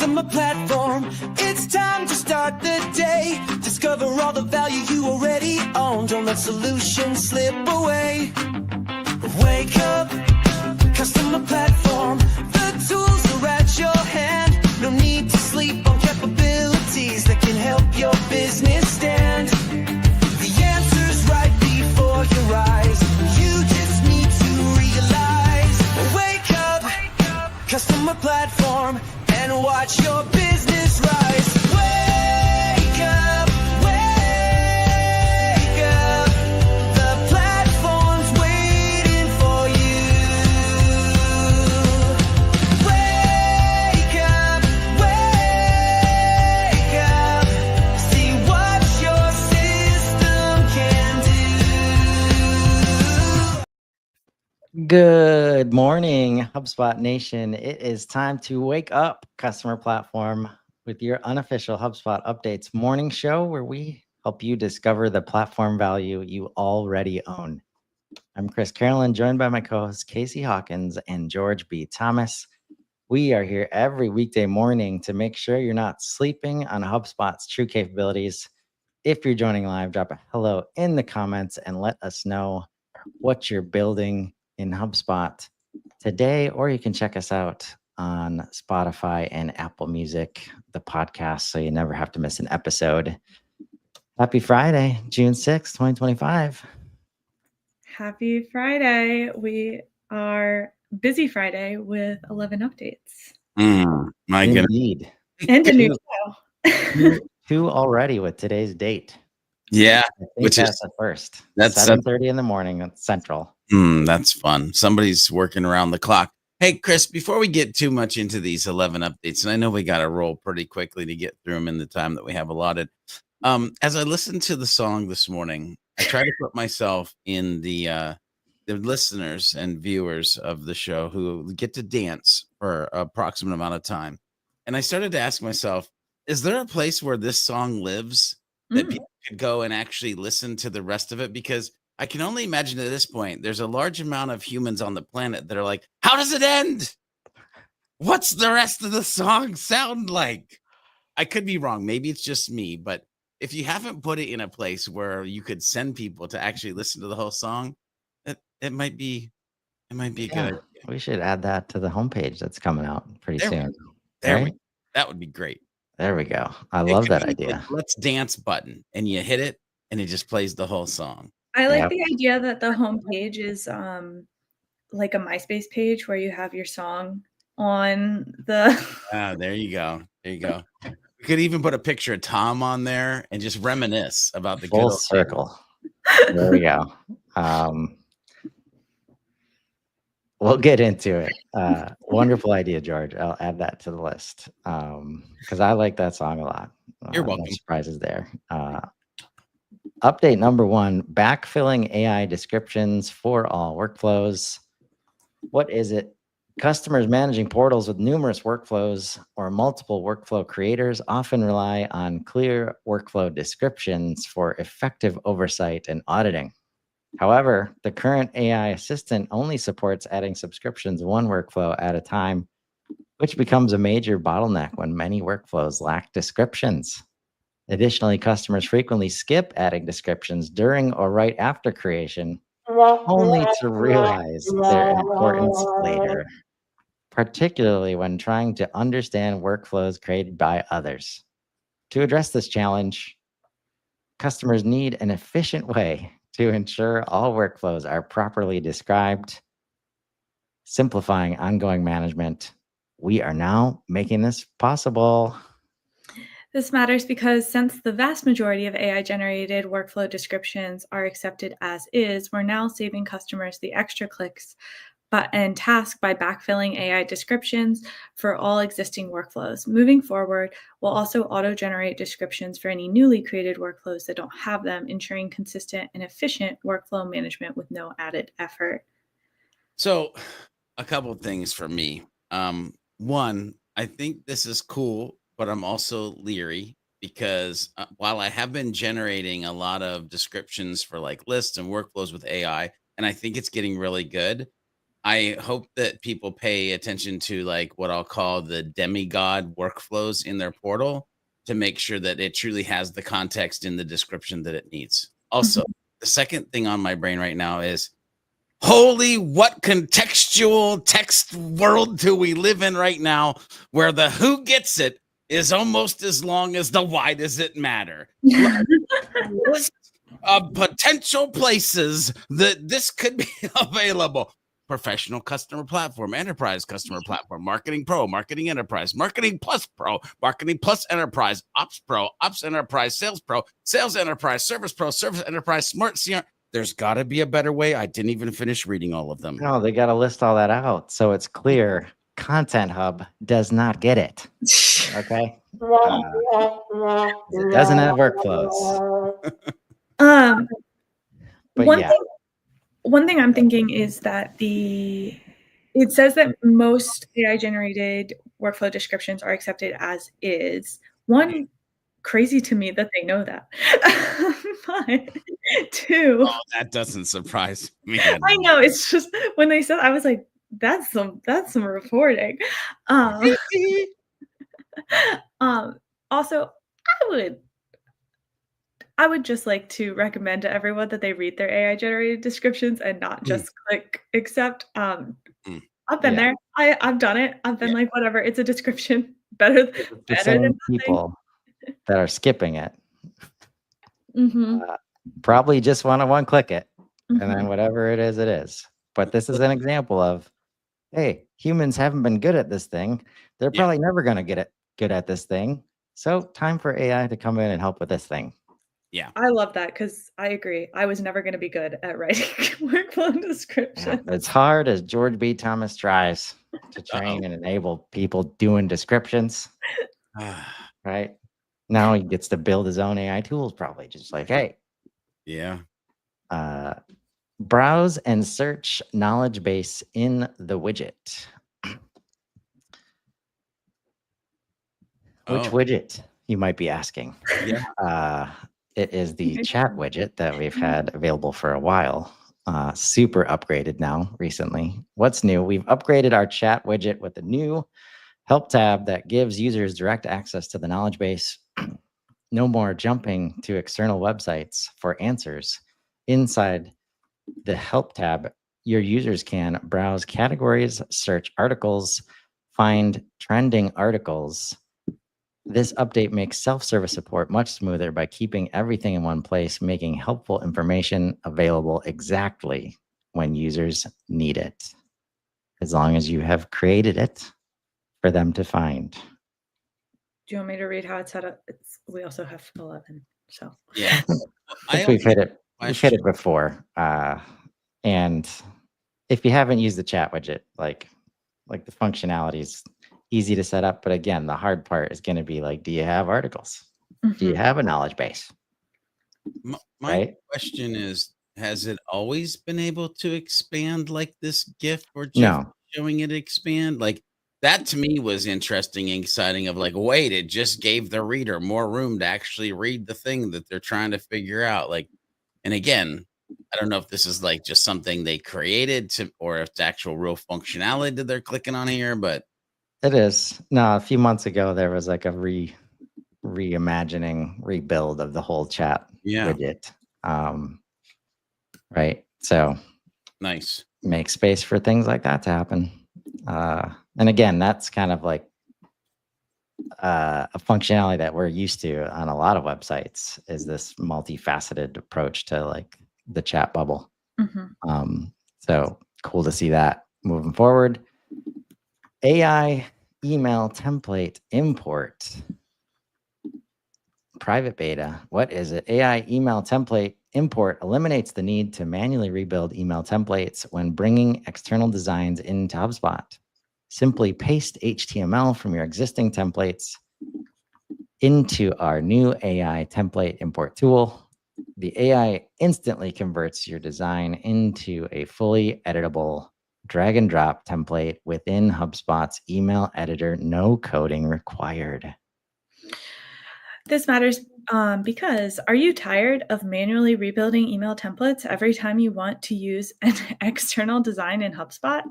customer platform. It's time to start the day. Discover all the value you already own. Don't let solutions slip away. Wake up, customer platform. The tools are at your hand. No need to sleep on capabilities that can help your business stand. The answer's right before your eyes. You just need to realize. Wake up, customer platform, and watch your business rise. Wake up, wake up. The platform's waiting for you. Wake up, wake up. See what your system can do. Good morning, HubSpot Nation. It is time to wake up, customer platform, with your unofficial HubSpot updates morning show where we help you discover the platform value you already own. I'm Chris Carolan, joined by my co-hosts Casey Hawkins and George B. Thomas. We are here every weekday morning to make sure you're not sleeping on HubSpot's true capabilities. If you're joining live, drop a hello in the comments and let us know what you're building in HubSpot today, or you can check us out on Spotify and Apple Music, the podcast, so you never have to miss an episode. Happy Friday, June 6th, 2025. Happy Friday. We are busy Friday with 11 updates. My goodness. Indeed. And a new show. Two already with today's date. Yeah, I think which that's is the first. that's 7:30 in the morning Central. that's fun. Somebody's working around the clock. Hey, Chris, before we get too much into these 11 updates, and I know we got to roll pretty quickly to get through them in the time that we have allotted. As I listened to the song this morning, I try to put myself in the listeners and viewers of the show who get to dance for an approximate amount of time. And I started to ask myself, is there a place where this song lives that people could go and actually listen to the rest of it? Because I can only imagine at this point, there's a large amount of humans on the planet that are like, how does it end? What's the rest of the song sound like? I could be wrong. Maybe it's just me, but if you haven't put it in a place where you could send people to actually listen to the whole song, it might be a good idea. We should add that to the homepage that's coming out pretty soon. That would be great. There we go. I love that be idea. like, let's dance button, and you hit it, and it just plays the whole song. I like the idea that the homepage is like a MySpace page where you have your song on the. There you go. There you go. We could even put a picture of Tom on there and just reminisce about the full good old circle. There we go. We'll get into it. Wonderful idea, George. I'll add that to the list because I like that song a lot. You're welcome. No surprises there. Update number 1, backfilling AI descriptions for all workflows. What is it? Customers managing portals with numerous workflows or multiple workflow creators often rely on clear workflow descriptions for effective oversight and auditing. However, the current AI assistant only supports adding subscriptions one workflow at a time, which becomes a major bottleneck when many workflows lack descriptions. Additionally, customers frequently skip adding descriptions during or right after creation, only to realize their importance later, particularly when trying to understand workflows created by others. To address this challenge, customers need an efficient way to ensure all workflows are properly described, simplifying ongoing management. We are now making this possible. This matters because since the vast majority of AI-generated workflow descriptions are accepted as is, we're now saving customers the extra clicks and task by backfilling AI descriptions for all existing workflows. Moving forward, we'll also auto-generate descriptions for any newly created workflows that don't have them, ensuring consistent and efficient workflow management with no added effort. So, a couple of things for me. One, I think this is cool, but I'm also leery because while I have been generating a lot of descriptions for like lists and workflows with AI, and I think it's getting really good, I hope that people pay attention to like what I'll call the demigod workflows in their portal to make sure that it truly has the context in the description that it needs. Also, Mhm. the second thing on my brain right now is holy, what contextual text world do we live in right now where the who gets it is almost as long as the why does it matter? List of potential places that this could be available. Professional customer platform, enterprise customer platform, marketing pro, marketing enterprise, marketing plus pro, marketing plus enterprise, ops pro, ops enterprise, sales pro, sales enterprise, service pro, service enterprise, smart CR. There's got to be a better way. I didn't even finish reading all of them. No, they got to list all that out. So it's clear Content Hub does not get it. Okay. It doesn't have workflows. Um, But one yeah, thing one thing I'm thinking is that it says that most AI generated workflow descriptions are accepted as is. One, crazy to me that they know that. But two, Oh, that doesn't surprise me. I know it's just when they said I was like, that's some reporting. Um, also I would just like to recommend to everyone that they read their AI generated descriptions and not just click accept. Mm. I've been Yeah. there. I've done it. I've been Yeah. like, whatever, it's a description. Better the than same nothing. people that are skipping it Mhm, probably just want to one click it, and then mhm. whatever it is. But this is an example of, hey, humans haven't been good at this thing. They're Yeah. probably never going to get it good at this thing. So time for AI to come in and help with this thing. Yeah. I love that because I agree. I was never gonna be good at writing workflow Yeah, descriptions. it's hard as George B. Thomas tries to train and enable people doing descriptions, right? Now he gets to build his own AI tools, probably just like, hey, Yeah. browse and search knowledge base in the widget. Which Oh, widget, you might be asking? yeah. It is the chat widget that we've had available for a while. Super upgraded now recently. What's new? We've upgraded our chat widget with a new help tab that gives users direct access to the knowledge base. No more jumping to external websites for answers. Inside the help tab, your users can browse categories, search articles, find trending articles. This update makes self-service support much smoother by keeping everything in one place, making helpful information available exactly when users need it, as long as you have created it for them to find. Do you want me to read how it's set up? We also have 11, so. Yeah. I think we've hit it. We've hit question. it before. And if you haven't used the chat widget, like the functionality is easy to set up, but again, the hard part is going to be like, do you have articles? Do you Mhm. have a knowledge base? My Right? question is, has it always been able to expand like this GIF or GIF No. showing it expand? Like that to me was interesting and exciting of like, wait, it just gave the reader more room to actually read the thing that they're trying to figure out. Like, and again, I don't know if this is like just something they created to, or if it's actual real functionality that they're clicking on here, but It is. No, a few months ago there was like a reimagining, rebuild of the whole chat yeah, widget. Right. So nice. make space for things like that to happen. And again, that's kind of like a functionality that we're used to on a lot of websites, is this multifaceted approach to like the chat bubble. Mhm. So cool to see that moving forward. AI email template import. Private beta. What is it? AI email template import eliminates the need to manually rebuild email templates when bringing external designs into HubSpot. Simply paste HTML from your existing templates into our new AI template import tool. The AI instantly converts your design into a fully editable drag and drop template within HubSpot's email editor. No coding required. This matters Because are you tired of manually rebuilding email templates every time you want to use an external design in HubSpot?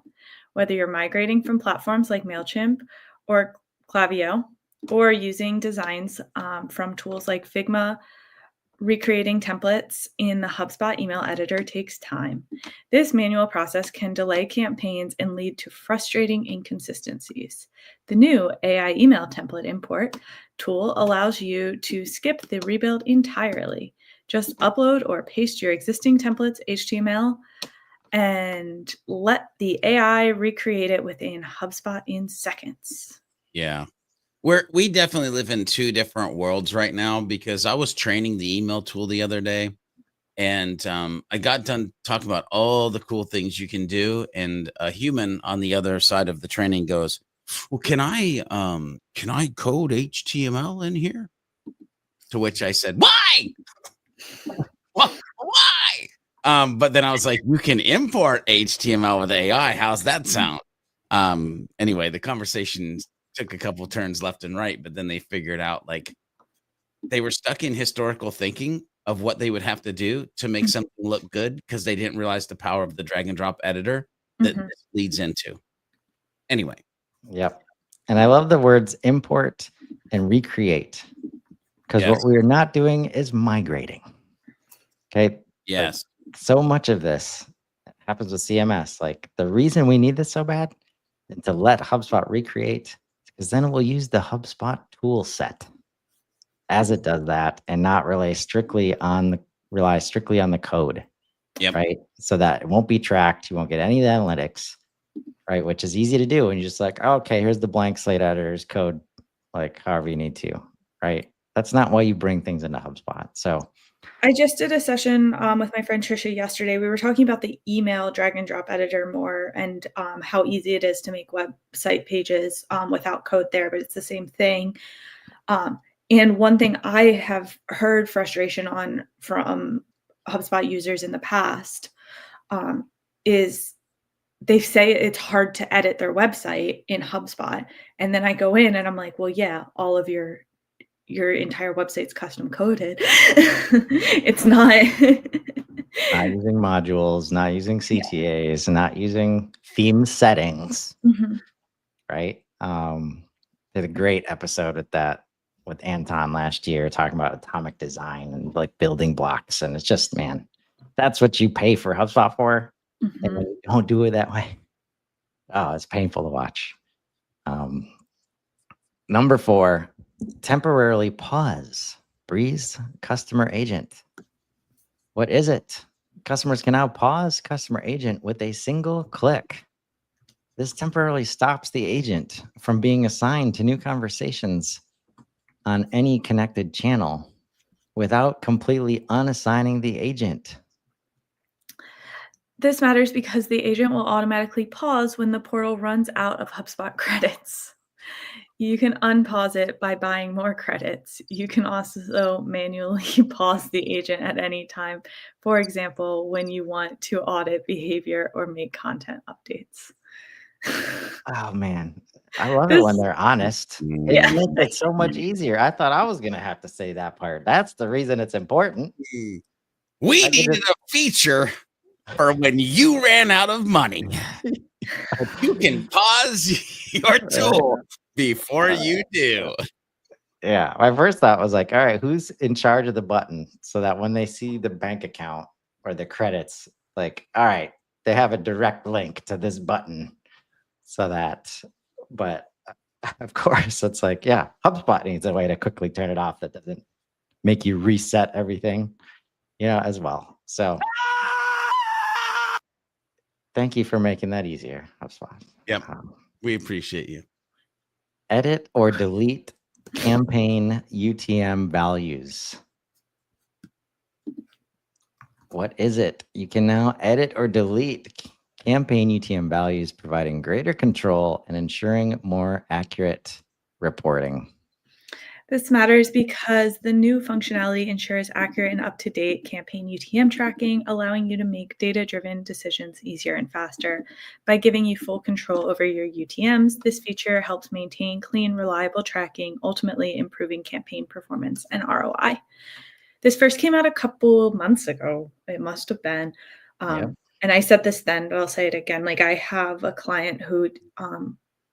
Whether you're migrating from platforms like MailChimp or Klaviyo, or using designs from tools like Figma, recreating templates in the HubSpot email editor takes time. This manual process can delay campaigns and lead to frustrating inconsistencies. The new AI email template import tool allows you to skip the rebuild entirely. Just upload or paste your existing templates HTML and let the AI recreate it within HubSpot in seconds. Yeah. We definitely live in two different worlds right now, because I was training the email tool the other day, and I got done talking about all the cool things you can do, and a human on the other side of the training goes, "Well, can I code HTML in here?" To which I said, "Why? Why?" But then I was like, "You can import HTML with AI. How's that sound?" Anyway, the conversation took a couple turns left and right, but then they figured out, like, they were stuck in historical thinking of what they would have to do to make something look good, because they didn't realize the power of the drag and drop editor that Mhm. this leads into. Anyway, Yep. And I love the words import and recreate, because what yes, we are not doing is migrating. Okay. Like, yes, so much of this happens with CMS. Like, the reason we need this so bad is to let HubSpot recreate, because then it will use the HubSpot tool set as it does that, and not rely strictly on the code, yep, right? So that it won't be tracked. You won't get any of the analytics, right? Which is easy to do. And you're just like, oh, okay, here's the blank slate editor's code, like however you need to, right? That's not why you bring things into HubSpot. So I just did a session with my friend Trisha yesterday. We were talking about the email drag and drop editor more, and how easy it is to make website pages without code there, but it's the same thing. And one thing I have heard frustration on from HubSpot users in the past is they say it's hard to edit their website in HubSpot. And then I go in and I'm like, well, yeah, all of your entire website's custom coded. It's not. not using modules, not using CTAs, not using theme settings, Mhm. right? Did a great episode with Anton last year, talking about atomic design and like building blocks. And it's just, man, that's what you pay for HubSpot for. And Mhm. when you don't do it that way, oh, it's painful to watch. Number 4, temporarily pause Breeze customer agent. What is it? Customers can now pause customer agent with a single click. This temporarily stops the agent from being assigned to new conversations on any connected channel without completely unassigning the agent. This matters because the agent will automatically pause when the portal runs out of HubSpot credits. You can unpause it by buying more credits. You can also manually pause the agent at any time. For example, when you want to audit behavior or make content updates. Oh man, I love it when This, they're honest. It yeah. makes it so much easier. I thought I was gonna have to say that part. That's the reason it's important. we I could needed a feature for when you ran out of money. You can pause your tool before you do. Yeah, my first thought was like, all right, who's in charge of the button so that when they see the bank account or the credits, like, all right, they have a direct link to this button so that, but of course, it's like, yeah, HubSpot needs a way to quickly turn it off that doesn't make you reset everything, as well. So thank you for making that easier, HubSpot. Yep, we appreciate you. Edit or delete campaign UTM values. What is it? You can now edit or delete campaign UTM values, providing greater control and ensuring more accurate reporting. This matters because the new functionality ensures accurate and up-to-date campaign UTM tracking, allowing you to make data-driven decisions easier and faster. By giving you full control over your UTMs, this feature helps maintain clean, reliable tracking, ultimately improving campaign performance and ROI. This first came out a couple months ago. It must have been. Yep. And I said this then, but I'll say it again. Like, I have a client who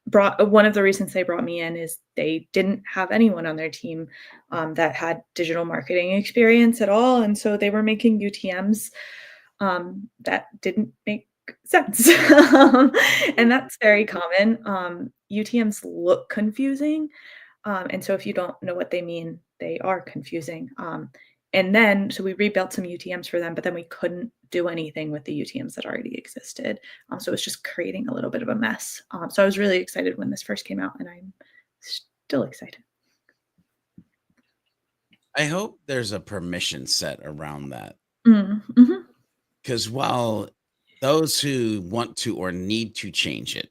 brought one of the reasons they brought me in is they didn't have anyone on their team that had digital marketing experience at all. And so they were making UTMs that didn't make sense. And that's very common. UTMs look confusing. And so if you don't know what they mean, they are confusing. And then, so we rebuilt some UTMs for them, but then we couldn't do anything with the UTMs that already existed. So it was just creating a little bit of a mess. So I was really excited when this first came out, and I'm still excited. I hope there's a permission set around that. Mm-hmm. Because while those who want to or need to change it,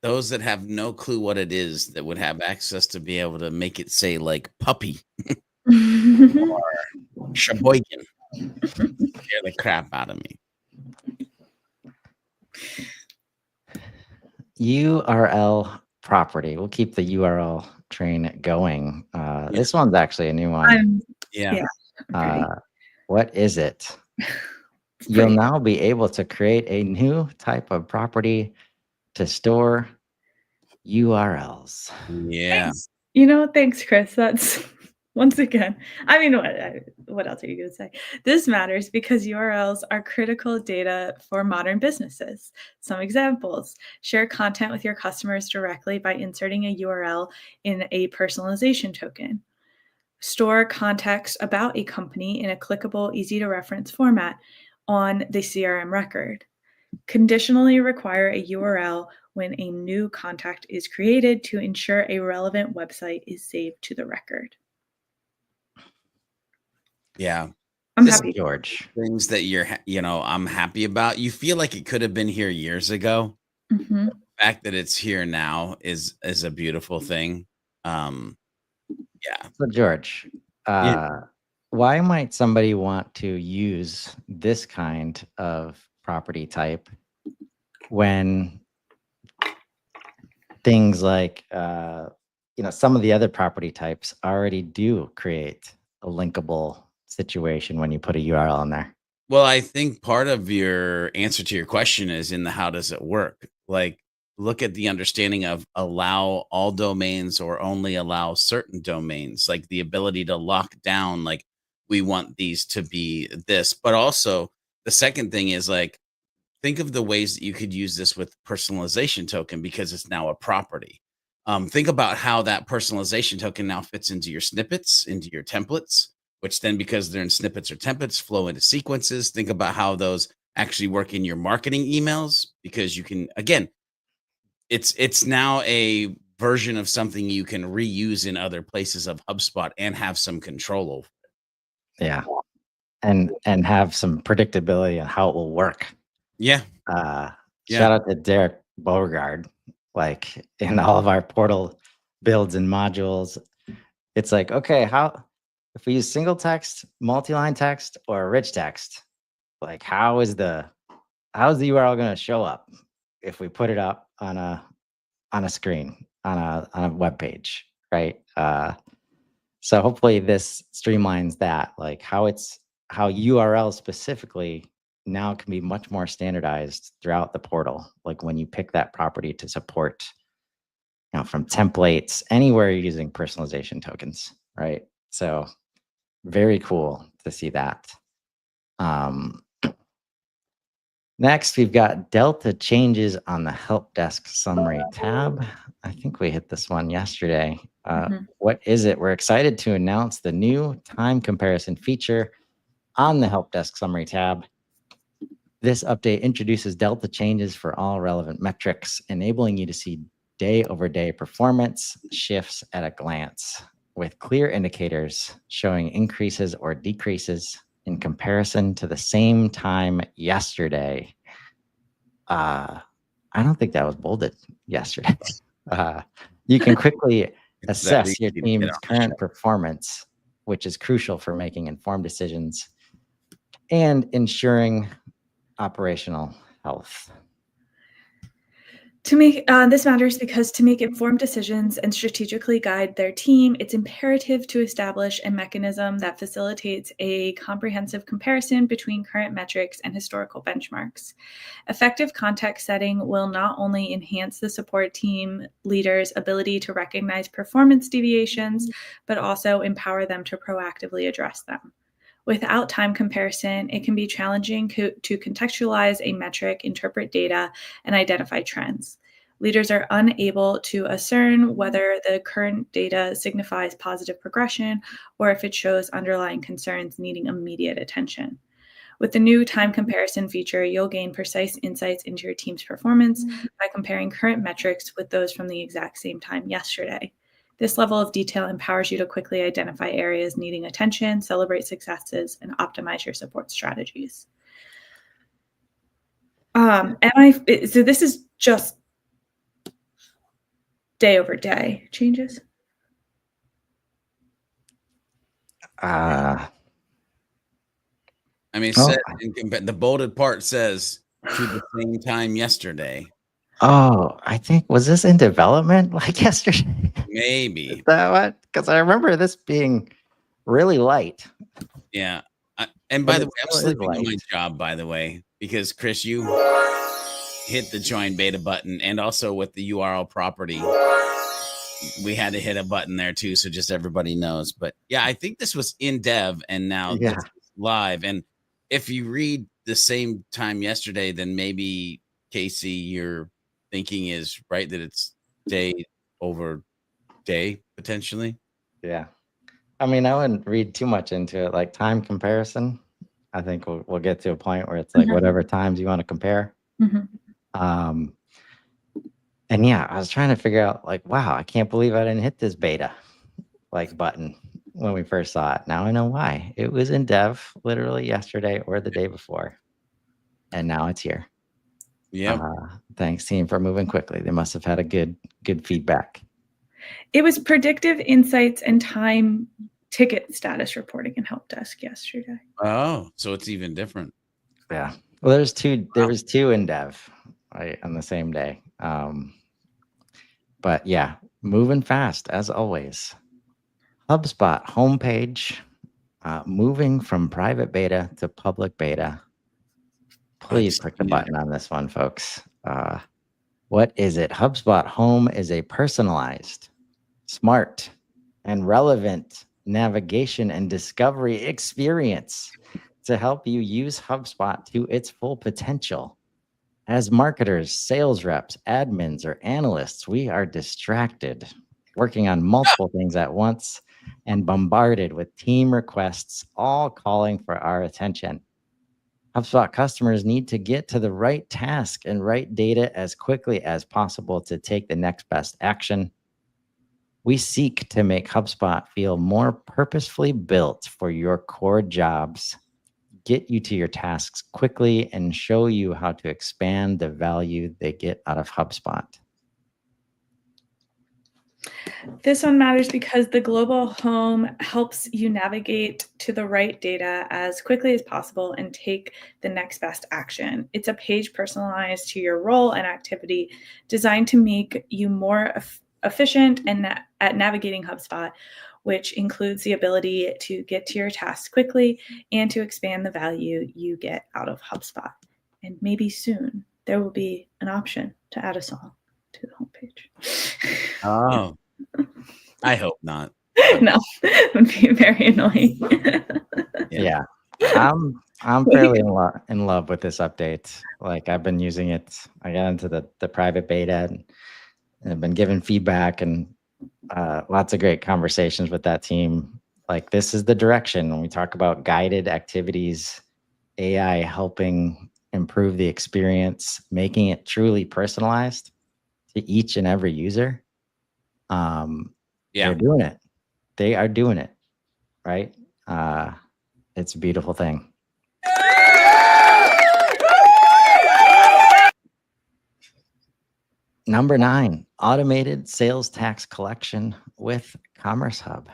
those that have no clue what it is that would have access to be able to make it say like puppy or Sheboygan, scare the crap out of me. URL property. We'll keep the URL train going. This one's actually a new one. Yeah. What is it? You'll now be able to create a new type of property to store URLs. Yeah. Thanks, Chris. That's once again, I mean, what else are you going to say? This matters because URLs are critical data for modern businesses. Some examples: share content with your customers directly by inserting a URL in a personalization token. Store context about a company in a clickable, easy to reference format on the CRM record. Conditionally require a URL when a new contact is created to ensure a relevant website is saved to the record. Yeah. I'm happy. George. Things that I'm happy about. You feel like it could have been here years ago. Mm-hmm. The fact that it's here now is a beautiful thing. Yeah. So George, why might somebody want to use this kind of property type when things like some of the other property types already do create a linkable situation when you put a URL in there? Well, I think part of your answer to your question is in the how does it work? Like, look at the understanding of allow all domains or only allow certain domains, like the ability to lock down, like we want these to be this. But also the second thing is like, think of the ways that you could use this with personalization token because it's now a property. Think about how that personalization token now fits into your snippets, into your templates, which then, because they're in snippets or templates, flow into sequences. Think about how those actually work in your marketing emails, because you can, again, it's now a version of something you can reuse in other places of HubSpot and have some control over. Yeah. And have some predictability on how it will work. Yeah. Shout out to Derek Beauregard. Like, in all of our portal builds and modules, it's like, okay, if we use single text, multi-line text, or rich text, like how's the URL going to show up if we put it up on a screen, on a web page, right? So hopefully this streamlines that, like how URL specifically now can be much more standardized throughout the portal. Like when you pick that property to support, from templates, anywhere you're using personalization tokens, right? So very cool to see that. Next, we've got Delta changes on the help desk summary tab. I think we hit this one yesterday. What is it? We're excited to announce the new time comparison feature on the help desk summary tab. This update introduces Delta changes for all relevant metrics, enabling you to see day-over-day performance shifts at a glance, with clear indicators showing increases or decreases in comparison to the same time yesterday. I don't think that was bolded yesterday. You can quickly It's that Assess your easy to get team's on the current show. performance, which is crucial for making informed decisions and ensuring operational health. To make this matters because to make informed decisions and strategically guide their team, it's imperative to establish a mechanism that facilitates a comprehensive comparison between current metrics and historical benchmarks. Effective context setting will not only enhance the support team leaders' ability to recognize performance deviations, but also empower them to proactively address them. Without time comparison, it can be challenging to contextualize a metric, interpret data, and identify trends. Leaders are unable to discern whether the current data signifies positive progression or if it shows underlying concerns needing immediate attention. With the new time comparison feature, you'll gain precise insights into your team's performance by comparing current metrics with those from the exact same time yesterday. This level of detail empowers you to quickly identify areas needing attention, celebrate successes, and optimize your support strategies. So this is just day over day changes. I mean, it said the bolded part says to the same time yesterday. Oh, I think, was this in development like yesterday? Maybe. Is that what? Because I remember this being really light. Yeah. And by the way, I'm still is sleeping on my light. job, by the way, because Chris, you hit the join beta button, and also with the URL property, we had to hit a button there too, so just everybody knows. But yeah, I think this was in dev, and now this is live. And if you read the same time yesterday, then maybe Casey, your thinking is right that it's day over day potentially. Yeah. I mean, I wouldn't read too much into it. Like time comparison, I think we'll get to a point where it's like whatever times you want to compare. And yeah, I was trying to figure out like, wow, I can't believe I didn't hit this beta like button when we first saw it. Now I know why. It was in dev literally yesterday or the day before, and now it's here. Yeah. Thanks team for moving quickly. They must have had a good feedback. It was predictive insights and time ticket status reporting in help desk yesterday. Oh, so it's even different. Yeah. Well, there was two in dev right on the same day. But yeah, moving fast as always. HubSpot homepage, moving from private beta to public beta. Please click the button on this one, folks. What is it? HubSpot Home is a personalized, smart, and relevant navigation and discovery experience to help you use HubSpot to its full potential. As marketers, sales reps, admins, or analysts, we are distracted, working on multiple things at once and bombarded with team requests, all calling for our attention. HubSpot customers need to get to the right task and right data as quickly as possible to take the next best action. We seek to make HubSpot feel more purposefully built for your core jobs, get you to your tasks quickly, and show you how to expand the value they get out of HubSpot. This one matters because the global home helps you navigate to the right data as quickly as possible and take the next best action. It's a page personalized to your role and activity, designed to make you more efficient at navigating HubSpot, which includes the ability to get to your tasks quickly and to expand the value you get out of HubSpot. And maybe soon there will be an option to add a song to the homepage. Oh, I hope not. No, it would be very annoying. Yeah. I'm fairly in love with this update. Like I've been using it. I got into the private beta and I've been giving feedback and lots of great conversations with that team. Like this is the direction when we talk about guided activities, AI helping improve the experience, making it truly personalized to each and every user. They're doing it. They are doing it. Right. It's a beautiful thing. Number 9, automated sales tax collection with Commerce Hub?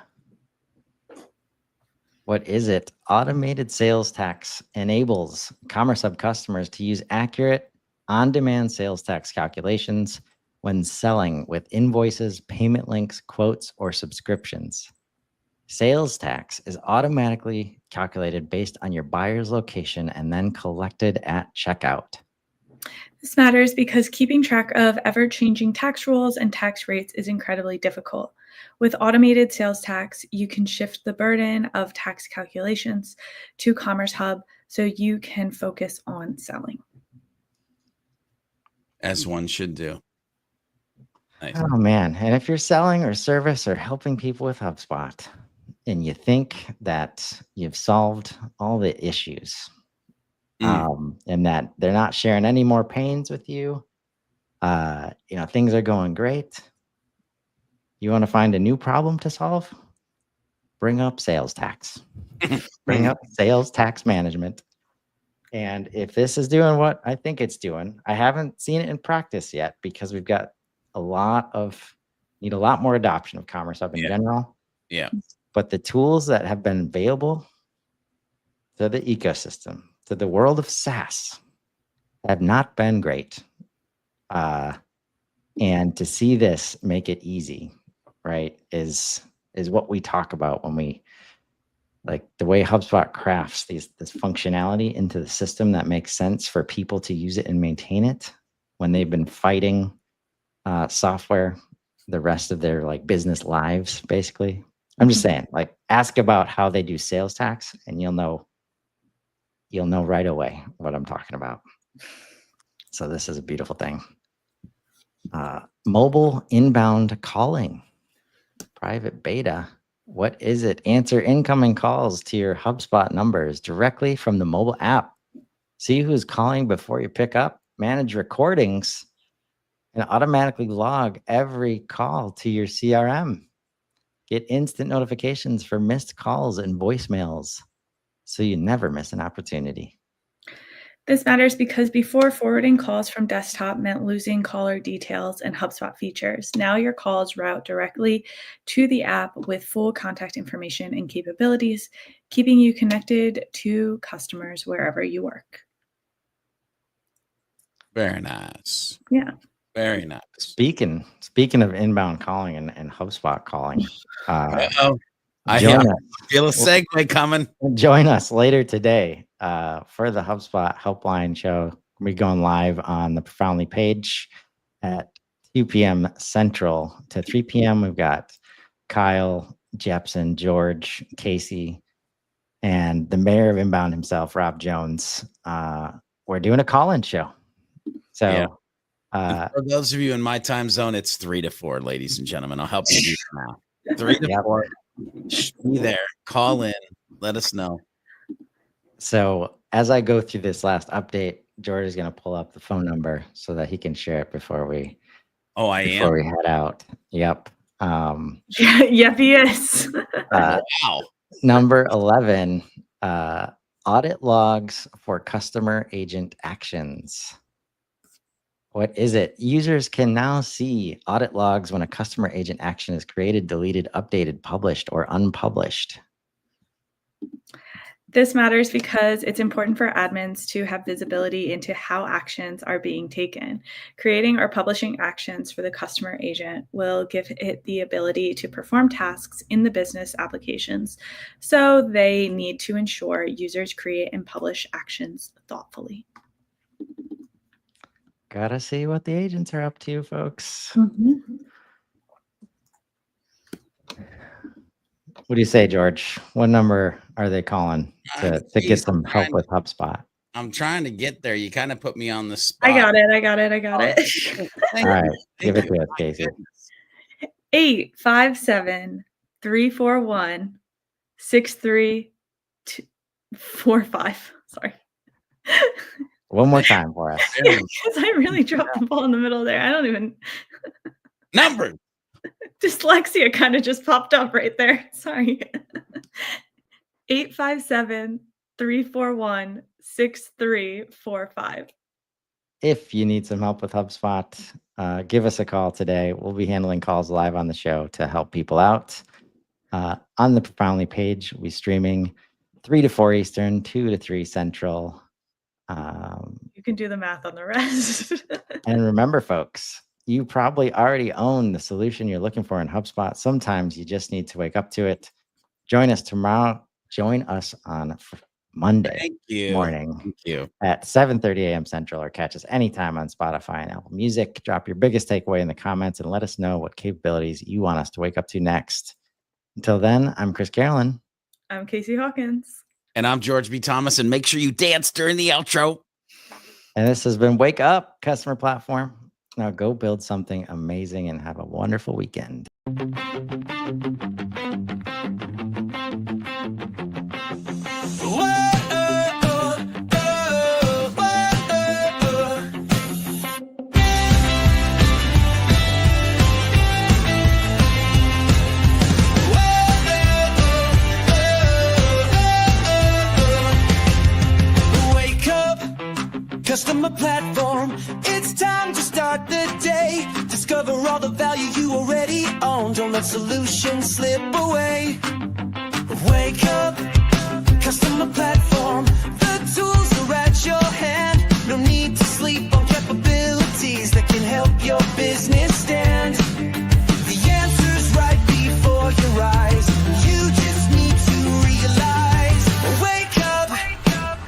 What is it? Automated sales tax enables Commerce Hub customers to use accurate, on-demand sales tax calculations when selling with invoices, payment links, quotes, or subscriptions. Sales tax is automatically calculated based on your buyer's location and then collected at checkout. This matters because keeping track of ever-changing tax rules and tax rates is incredibly difficult. With automated sales tax, you can shift the burden of tax calculations to Commerce Hub so you can focus on selling. As one should do. Nice. Oh man. And if you're selling or service or helping people with HubSpot and you think that you've solved all the issues, and that they're not sharing any more pains with you, things are going great. You want to find a new problem to solve? Bring up sales tax. Bring up sales tax management. And if this is doing what I think it's doing, I haven't seen it in practice yet because we've got need a lot more adoption of Commerce Hub in general. Yeah. But the tools that have been available to the ecosystem, to the world of SaaS, have not been great. And to see this make it easy, right, is what we talk about when we, like, the way HubSpot crafts this functionality into the system that makes sense for people to use it and maintain it when they've been fighting software the rest of their business lives, basically. I'm just saying, ask about how they do sales tax and you'll know right away what I'm talking about. So this is a beautiful thing. Mobile inbound calling, private beta. What is it? Answer incoming calls to your HubSpot numbers directly from the mobile app. See who's calling before you pick up. Manage recordings and automatically log every call to your CRM. Get instant notifications for missed calls and voicemails so you never miss an opportunity. This matters because before, forwarding calls from desktop meant losing caller details and HubSpot features. Now your calls route directly to the app with full contact information and capabilities, keeping you connected to customers wherever you work. Very nice. Yeah. Very nice. Speaking of inbound calling and HubSpot calling, I feel a segue coming. Join us later today for the HubSpot Helpline show. We're going live on the Profoundly page at 2 p.m. Central to 3 p.m. We've got Kyle, Jepson, George, Casey, and the mayor of Inbound himself, Rob Jones. We're doing a call-in show. So. Yeah. For those of you in my time zone, it's 3 to 4, ladies and gentlemen. I'll help you do that now. 3 to 4. Be there. Call in. Let us know. So as I go through this last update, George is going to pull up the phone number so that he can share it before we head out. Yep. Yep, he is. Wow. Number 11, audit logs for customer agent actions. What is it? Users can now see audit logs when a customer agent action is created, deleted, updated, published, or unpublished. This matters because it's important for admins to have visibility into how actions are being taken. Creating or publishing actions for the customer agent will give it the ability to perform tasks in the business applications. So they need to ensure users create and publish actions thoughtfully. Gotta see what the agents are up to, folks. Mm-hmm. What do you say, George? What number are they calling to get some help with HubSpot? I'm trying to get there. You kind of put me on the spot. I got it. All right. Give it to us, Casey. 857-341-6345. Sorry. One more time for us. Because I really dropped the ball in the middle there. I don't even. Number. Dyslexia kind of just popped up right there. Sorry. 857-341-6345. if you need some help with HubSpot, give us a call today. We'll be handling calls live on the show to help people out. On the Profoundly page, we're streaming 3 to 4 Eastern, 2 to 3 Central. You can do the math on the rest. And remember, folks, you probably already own the solution you're looking for in HubSpot. Sometimes you just need to wake up to it. Join us tomorrow. Join us on Monday morning Thank you. at 7:30 a.m. Central, or catch us anytime on Spotify and Apple Music. Drop your biggest takeaway in the comments and let us know what capabilities you want us to wake up to next. Until then, I'm Chris Carolan. I'm Casey Hawkins. And I'm George B. Thomas. And make sure you dance during the outro. And this has been Wake Up Customer Platform. Now go build something amazing and have a wonderful weekend. Customer platform, it's time to start the day. Discover all the value you already own. Don't let solutions slip away. Wake up, customer platform. The tools are at your hand. No need to sleep on capabilities that can help your business stand. The answer's right before your eyes. You just need to realize. Wake up,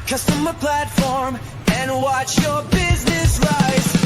customer platform, and watch your business rise.